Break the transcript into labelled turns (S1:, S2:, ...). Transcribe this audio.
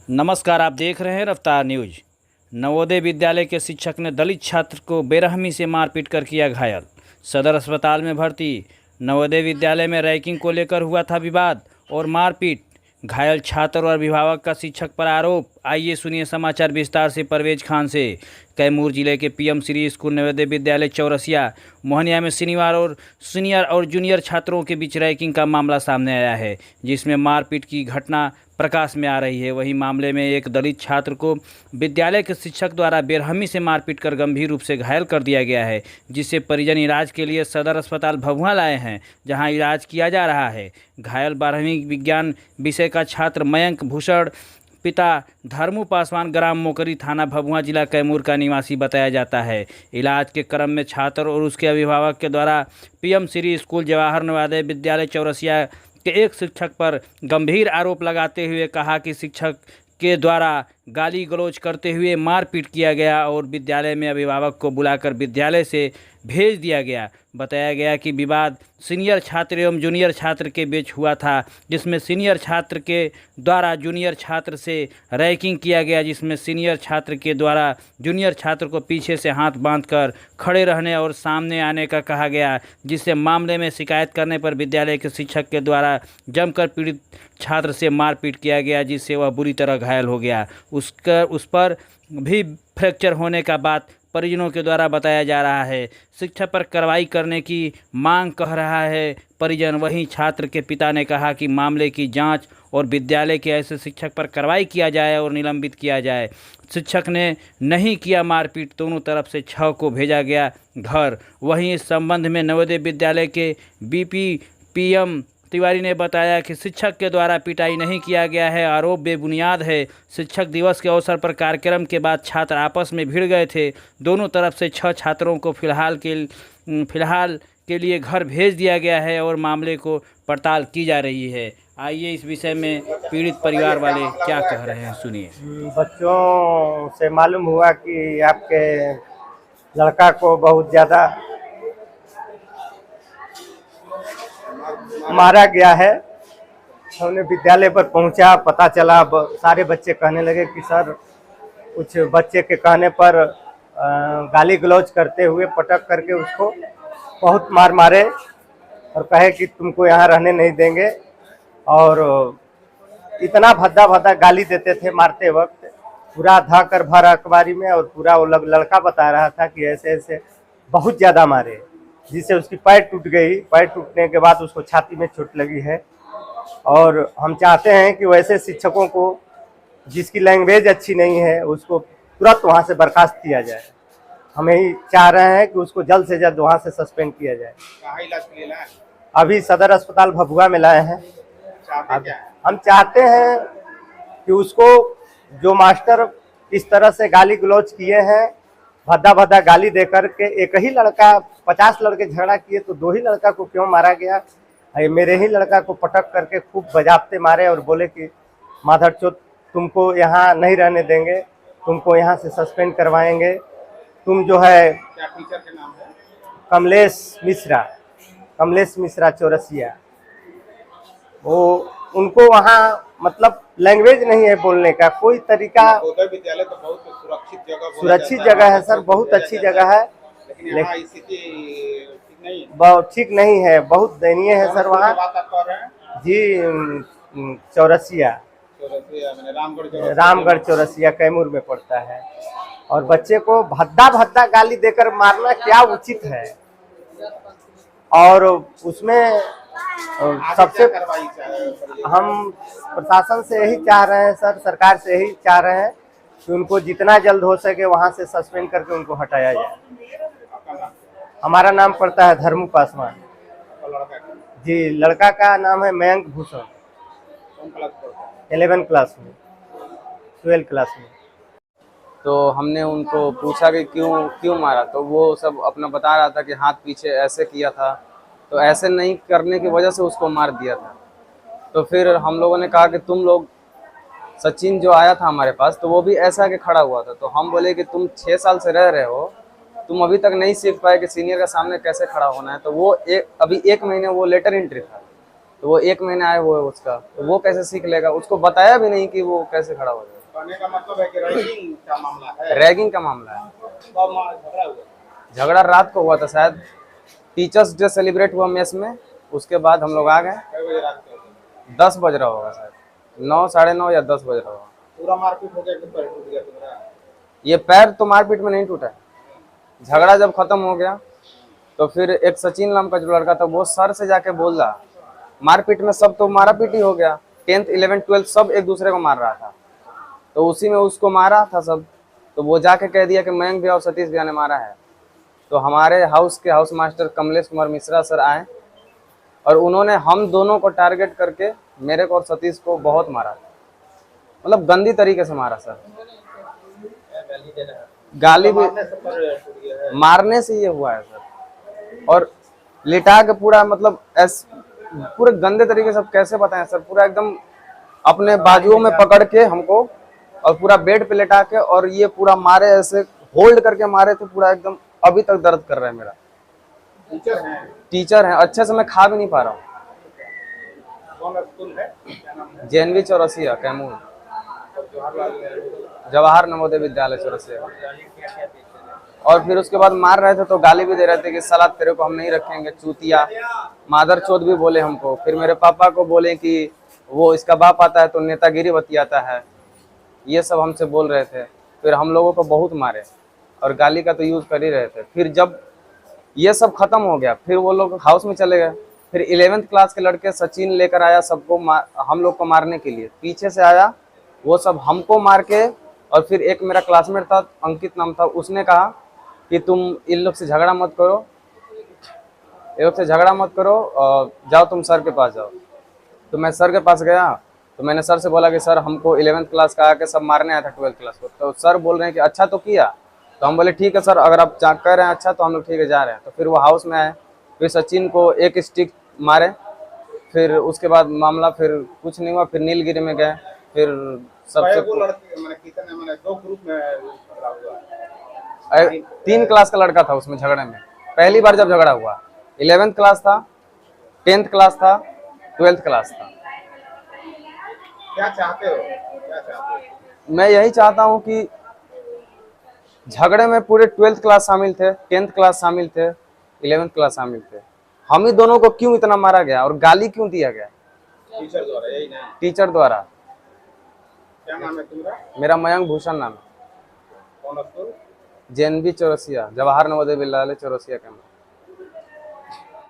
S1: नमस्कार, आप देख रहे हैं रफ्तार न्यूज। नवोदय विद्यालय के शिक्षक ने दलित छात्र को बेरहमी से मारपीट कर किया घायल। सदर अस्पताल में भर्ती नवोदय विद्यालय में रैंकिंग को लेकर हुआ था विवाद और मारपीट। घायल छात्र और अभिभावक का शिक्षक पर आरोप। आइए सुनिए समाचार विस्तार से। परवेज खान से। कैमूर जिले के पीएम श्री स्कूल नवोदय विद्यालय चौरसिया मोहनिया में शनिवार और सीनियर और जूनियर छात्रों के बीच रैंकिंग का मामला सामने आया है, जिसमें मारपीट की घटना प्रकाश में आ रही है। वहीं मामले में एक दलित छात्र को विद्यालय के शिक्षक द्वारा बेरहमी से मारपीट कर गंभीर रूप से घायल कर दिया गया है, जिससे परिजन इलाज के लिए सदर अस्पताल भभुआ लाए हैं, जहां इलाज किया जा रहा है। घायल 12वीं विज्ञान विषय का छात्र मयंक भूषण पिता धर्मू पासवान ग्राम मोकरी थाना भभुआ जिला कैमूर का निवासी बताया जाता है। इलाज के क्रम में छात्र और उसके अभिभावक के द्वारा पीएम श्री स्कूल जवाहर नवोदय विद्यालय चौरसिया के एक शिक्षक पर गंभीर आरोप लगाते हुए कहा कि शिक्षक के द्वारा गाली गलौज करते हुए मारपीट किया गया और विद्यालय में अभिभावक को बुलाकर विद्यालय से भेज दिया गया। बताया गया कि विवाद सीनियर छात्र एवं जूनियर छात्र के बीच हुआ था, जिसमें सीनियर छात्र के द्वारा जूनियर छात्र से रैंकिंग किया गया, जिसमें सीनियर छात्र के द्वारा जूनियर छात्र को पीछे से हाथ बांधकर खड़े रहने और सामने आने का कहा गया, जिससे मामले में शिकायत करने पर विद्यालय के शिक्षक के द्वारा जमकर पीड़ित छात्र से मारपीट किया गया, जिससे वह बुरी तरह घायल हो गया। उस पर भी फ्रैक्चर होने का बात परिजनों के द्वारा बताया जा रहा है। शिक्षक पर कार्रवाई करने की मांग कह रहा है परिजन। वहीं छात्र के पिता ने कहा कि मामले की जांच और विद्यालय के ऐसे शिक्षक पर कार्रवाई किया जाए और निलंबित किया जाए। शिक्षक ने नहीं किया मारपीट, दोनों तरफ से 6 को भेजा गया घर। वहीं इस संबंध में नवोदय विद्यालय के बीपी पीएम तिवारी ने बताया कि शिक्षक के द्वारा पिटाई नहीं किया गया है, आरोप बेबुनियाद है। शिक्षक दिवस के अवसर पर कार्यक्रम के बाद छात्र आपस में भिड़ गए थे। दोनों तरफ से 6 छात्रों को फिलहाल के लिए घर भेज दिया गया है और मामले को पड़ताल की जा रही है। आइए इस विषय में पीड़ित परिवार वाले क्या कह रहे हैं, सुनिए।
S2: बच्चों से मालूम हुआ कि आपके लड़का को बहुत ज़्यादा मारा गया है। हमने विद्यालय पर पहुंचा, पता चला, सारे बच्चे कहने लगे कि सर कुछ बच्चे के कहने पर गाली गलौज करते हुए पटक करके उसको बहुत मारे और कहे कि तुमको यहाँ रहने नहीं देंगे, और इतना भद्दा भद्दा गाली देते थे मारते वक्त। पूरा धाकर भर अखबारी में, और पूरा वो लड़का बता रहा था कि ऐसे ऐसे बहुत ज़्यादा मारे, जिससे उसकी पैर टूट गई। पैर टूटने के बाद उसको छाती में चोट लगी है। और हम चाहते हैं कि वैसे शिक्षकों को, जिसकी लैंग्वेज अच्छी नहीं है, उसको तुरंत वहाँ से बर्खास्त किया जाए। हम यही चाह रहे हैं कि उसको जल्द से जल्द वहाँ से सस्पेंड किया जाए।
S3: कहाँ इलाज के लिए लाए?
S2: अभी सदर अस्पताल भभुआ में लाए हैं। हम चाहते हैं कि उसको, जो मास्टर इस तरह से गाली गलौज किए हैं, भद्दा भद्दा गाली दे करके, एक ही लड़का 50 लड़के झगड़ा किए तो 2 ही लड़का को क्यों मारा गया? मेरे ही लड़का को पटक करके खूब बजाते मारे और बोले कि माधरचोद, तुमको यहाँ नहीं रहने देंगे, तुमको यहाँ से सस्पेंड करवाएंगे। तुम जो है,
S3: क्या टीचर के नाम है?
S2: कमलेश मिश्रा चौरसिया। वो उनको वहाँ मतलब लैंग्वेज नहीं है बोलने का, कोई तरीका।
S3: नवोदय विद्यालय तो बहुत सुरक्षित
S2: जगह है सर, बहुत अच्छी जगह है,
S3: लेकिन यहाँ स्थिति
S2: ठीक नहीं है, बहुत दयनीय है सर वहाँ।
S3: बात आप कर रहे हैं
S2: जी, चौरसिया, रामगढ़ चौरसिया कैमूर में पड़ता है। और बच्चे को भद्दा भद्दा गाली देकर मारना क्या उचित है? और उसमें सबसे हम प्रशासन से यही चाह रहे हैं सर, सरकार से यही चाह रहे हैं कि उनको जितना जल्द हो सके वहाँ से सस्पेंड करके उनको हटाया जाए। हमारा नाम पड़ता है धर्मू पासवान जी। लड़का का नाम है मयंक भूषण। 11 क्लास में, 12 क्लास में।
S4: तो हमने उनको पूछा कि क्यों मारा, तो वो सब अपना बता रहा था कि हाथ पीछे ऐसे किया था, तो ऐसे नहीं करने की वजह से उसको मार दिया था। तो फिर हम लोगों ने कहा कि तुम लोग, सचिन जो आया था हमारे पास, तो वो भी ऐसा के खड़ा हुआ था। तो हम बोले कि तुम 6 साल से रह रहे हो, तुम अभी तक नहीं सीख पाए कि सीनियर के सामने कैसे खड़ा होना है। तो वो अभी 1 महीने वो लेटर एंट्री था, तो वो 1 महीने आए हुए उसका, तो वो कैसे सीख लेगा? उसको बताया भी नहीं कि वो कैसे खड़ा हो जाएगा।
S3: कहने का मतलब है कि रैगिंग का मामला है।
S4: रैगिंग का मामला है।
S3: कब झगड़ा हुआ?
S4: झगड़ा रात को हुआ था शायद, टीचर्स डे सेलिब्रेट हुआ मेस में, उसके बाद हम लोग आ गए।
S3: कई बजे रात को?
S4: 10 बज रहा होगा शायद, 9, साढ़े 9 या 10 बज रहा होगा।
S3: पूरा मारपीट हो गया कि पैर टूट गया तुम्हारा?
S4: ये पैर तो मारपीट में नहीं टूटा है। झगड़ा जब खत्म हो गया तो फिर एक सचिन नाम का जो लड़का था वो सर से जाके बोल रहा, मारपीट में सब तो मारापीट ही हो गया, 10th 11th 12th सब एक दूसरे को मार रहा था, तो उसी में उसको मारा था सब। तो वो जाके कह दिया कि मयंक भैया और सतीश भैया ने मारा है। तो हमारे हाउस के house master Kamlesh Kumar Mishra sir आए और उन्होंने हम दोनों को टारगेट करके मेरे को और सतीश को बहुत मारा, मतलब गंदी तरीके से मारा सर। गाली भी,
S3: मारने से पैर टूट गया है?
S4: मारने से ये हुआ है सर, और लिटा के पूरा, मतलब पूरे गंदे तरीके से, कैसे बताएं सर, पूरा एकदम अपने बाजुओं में पकड़ के हमको और पूरा बेड पे लेटा के, और ये पूरा मारे, ऐसे होल्ड करके मारे थे पूरा एकदम, अभी तक दर्द कर रहा है मेरा।
S3: टीचर हैं?
S4: टीचर है, अच्छे से मैं खा भी नहीं पा रहा हूँ।
S3: कौन स्कूल है, क्या नाम है?
S4: JNV चौरसिया कैमूर,
S3: जवाहरलाल नेहरू
S4: जवाहर नवोदय विद्यालय चौरसिया। और फिर उसके बाद मार रहे थे तो गाली भी दे रहे थे कि साला तेरे को हम नहीं रखेंगे, चूतिया, मादर चोद भी बोले हमको। फिर मेरे पापा को बोले कि वो इसका बाप आता है तो नेतागिरी बतियाता है, ये सब हमसे बोल रहे थे। फिर हम लोगों को बहुत मारे और गाली का तो यूज कर ही रहे थे। फिर जब ये सब खत्म हो गया फिर वो लोग हाउस में चले गए। फिर 11th क्लास के लड़के सचिन लेकर आया सबको, हम लोग को मारने के लिए पीछे से आया, वो सब हमको मार के। और फिर एक मेरा क्लासमेट था, अंकित नाम था, उसने कहा कि तुम इन लोग से झगड़ा मत करो, इन लोग से झगड़ा मत करो, जाओ तुम सर के पास जाओ। तो मैं सर के पास गया तो मैंने सर से बोला कि सर हमको 11th क्लास का आके सब मारने आया था 12th क्लास को। तो सर बोल रहे हैं कि अच्छा तो किया। तो हम बोले ठीक है सर, अगर आप कह रहे हैं अच्छा तो हम लोग ठीक है जा रहे हैं। तो फिर वो हाउस में आए, फिर सचिन को एक स्टिक मारे। फिर उसके बाद मामला फिर कुछ नहीं हुआ, फिर नीलगिरी में गए। फिर सबसे
S3: लड़के मैंने कितने, मैंने 2 ग्रुप में झगड़ा हुआ?
S4: 3 क्लास का लड़का था उसमें झगड़े में। पहली बार जब झगड़ा हुआ 11th क्लास था, 10th क्लास था, 12th क्लास था।
S3: क्या चाहते हो, क्या चाहते हो?
S4: मैं यही चाहता हूं कि झगड़े में पूरे 12th क्लास शामिल थे, 10th क्लास शामिल थे, 11th क्लास शामिल थे। हम ही दोनों को क्यों इतना मारा गया और गाली क्यों दिया गया?
S3: टीचर द्वारा? यही नहीं?
S4: टीचर द्वारा।
S3: क्या नाम है तुम्हारा?
S4: मेरा मयंक भूषण नाम है।
S3: कौन school?
S4: JNV Chaurasia, Jawahar Navodaya Vidyalaya Chaurasia campus.